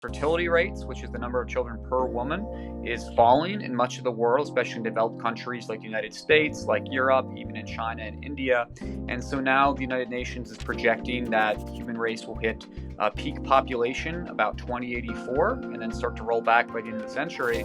Fertility rates, which is the number of children per woman, is falling in much of the world, especially in developed countries like the United States, like Europe, even in China and India. And so now the United Nations is projecting that the human race will hit peak population about 2084 and then start to roll back by the end of the century.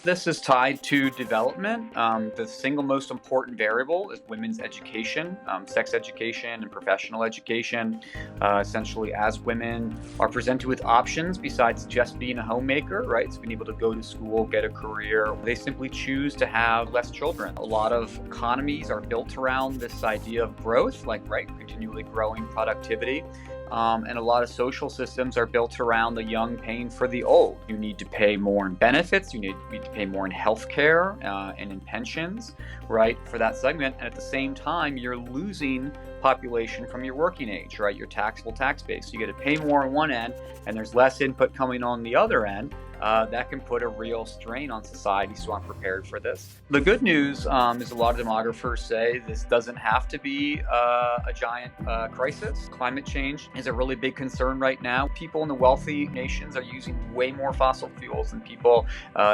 This is tied to development. The single most important variable is women's education, sex education and professional education. Essentially, as women are presented with options besides just being a homemaker, right? So being able to go to school, get a career, they simply choose to have less children. A lot of economies are built around this idea of growth, like, right, continually growing productivity. And a lot of social systems are built around the young paying for the old. You need to pay more in benefits, you need to pay more in healthcare and in pensions, right, for that segment. And at the same time, you're losing population from your working age, right, your taxable tax base. So you get to pay more on one end, and there's less input coming on the other end. That can put a real strain on society, so I'm prepared for this. The good news is a lot of demographers say this doesn't have to be a giant crisis. Climate change is a really big concern right now. People in the wealthy nations are using way more fossil fuels than people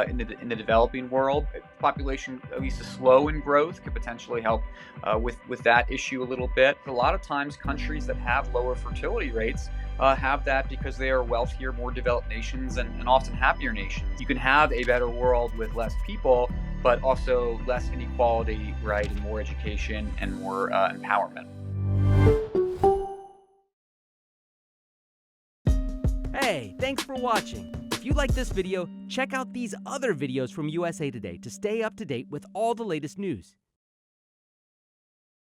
in the developing world. Population, at least, is slow in growth, could potentially help with that issue a little bit. A lot of times, countries that have lower fertility rates have that because they are wealthier, more developed nations and often happier nations. You can have a better world with less people, but also less inequality, right, and more education and more empowerment. Hey, thanks for watching. If you like this video, check out these other videos from USA Today to stay up to date with all the latest news.